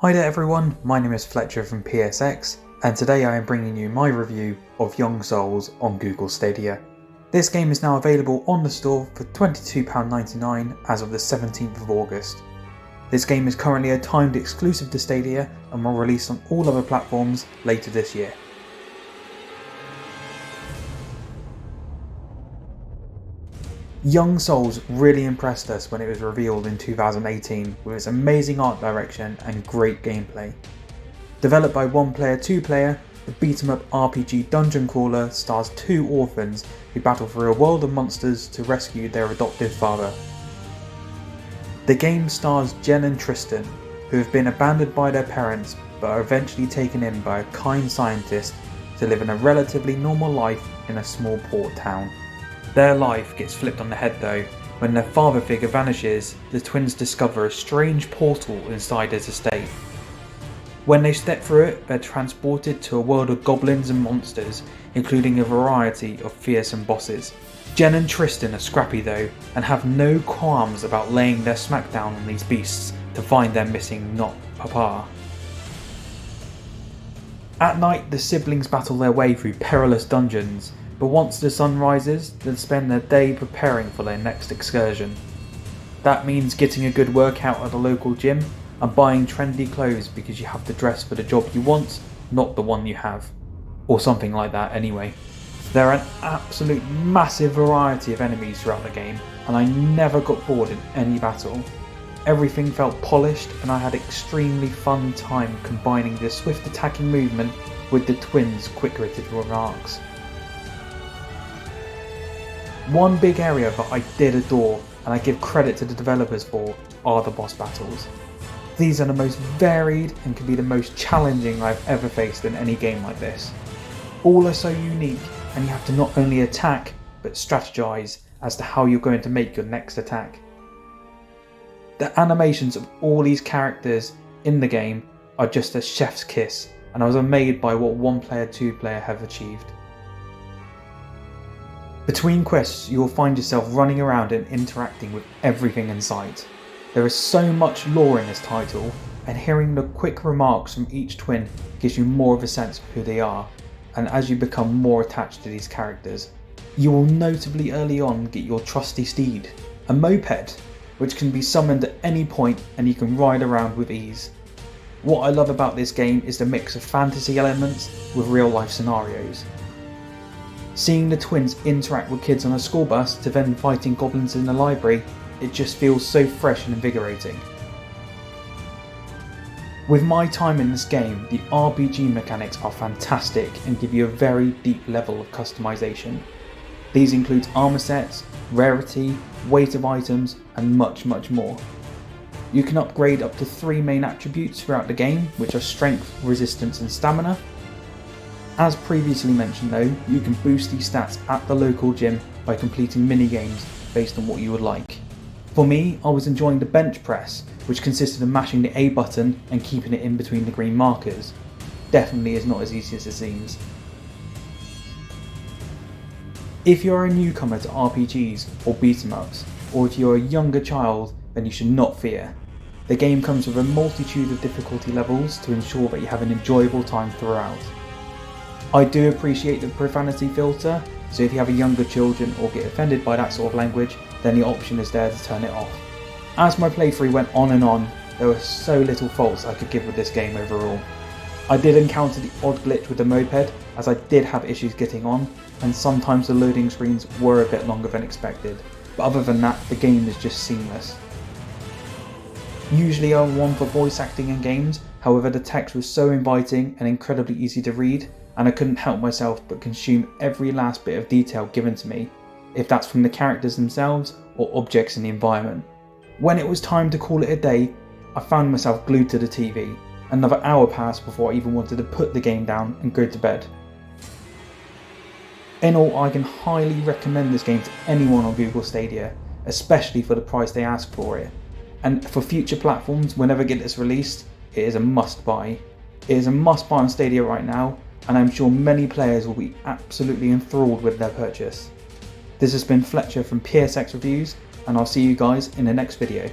Hi there everyone, my name is Fletcher from PSX, and today I am bringing you my review of Young Souls on Google Stadia. This game is now available on the store for £22.99 as of the 17th of August. This game is currently a timed exclusive to Stadia and will release on all other platforms later this year. Young Souls really impressed us when it was revealed in 2018 with its amazing art direction and great gameplay. Developed by One Player 2 Player, the beat-em-up RPG dungeon crawler stars two orphans who battle through a world of monsters to rescue their adoptive father. The game stars Jen and Tristan, who have been abandoned by their parents but are eventually taken in by a kind scientist to live in a relatively normal life in a small port town. Their life gets flipped on the head though. When their father figure vanishes, the twins discover a strange portal inside his estate. When they step through it, they're transported to a world of goblins and monsters, including a variety of fearsome bosses. Jen and Tristan are scrappy though, and have no qualms about laying their smackdown on these beasts to find their missing not papa. At night, the siblings battle their way through perilous dungeons, but once the sun rises, they'll spend their day preparing for their next excursion. That means getting a good workout at a local gym and buying trendy clothes because you have to dress for the job you want, not the one you have. Or something like that anyway. There are an absolute massive variety of enemies throughout the game, and I never got bored in any battle. Everything felt polished, and I had extremely fun time combining the swift attacking movement with the twins' quick-witted remarks. One big area that I did adore, and I give credit to the developers for, are the boss battles. These are the most varied and can be the most challenging I've ever faced in any game like this. All are so unique, and you have to not only attack, but strategize as to how you're going to make your next attack. The animations of all these characters in the game are just a chef's kiss, and I was amazed by what One Player 2 Player have achieved. Between quests, you will find yourself running around and interacting with everything in sight. There is so much lore in this title, and hearing the quick remarks from each twin gives you more of a sense of who they are, and as you become more attached to these characters. You will notably early on get your trusty steed, a moped, which can be summoned at any point and you can ride around with ease. What I love about this game is the mix of fantasy elements with real life scenarios. Seeing the twins interact with kids on a school bus to then fighting goblins in the library, it just feels so fresh and invigorating. With my time in this game, the RPG mechanics are fantastic and give you a very deep level of customization. These include armor sets, rarity, weight of items, and much more. You can upgrade up to 3 main attributes throughout the game, which are strength, resistance, and stamina. As previously mentioned though, you can boost these stats at the local gym by completing mini-games based on what you would like. For me, I was enjoying the bench press, which consisted of mashing the A button and keeping it in between the green markers. Definitely is not as easy as it seems. If you're a newcomer to RPGs or beat-em-ups, or if you're a younger child, then you should not fear. The game comes with a multitude of difficulty levels to ensure that you have an enjoyable time throughout. I do appreciate the profanity filter, so if you have younger children or get offended by that sort of language, then the option is there to turn it off. As my playthrough went on and on, there were so little faults I could give with this game overall. I did encounter the odd glitch with the moped, as I did have issues getting on, and sometimes the loading screens were a bit longer than expected, but other than that, the game is just seamless. Usually I'm one for voice acting in games, however the text was so inviting and incredibly easy to read, and I couldn't help myself but consume every last bit of detail given to me, if that's from the characters themselves or objects in the environment. When it was time to call it a day, I found myself glued to the TV. Another hour passed before I even wanted to put the game down and go to bed. In all, I can highly recommend this game to anyone on Google Stadia, especially for the price they ask for it. And for future platforms, whenever it gets released, it is a must buy. It is a must buy on Stadia right now, and I'm sure many players will be absolutely enthralled with their purchase. This has been Fletcher from PSX Reviews, and I'll see you guys in the next video.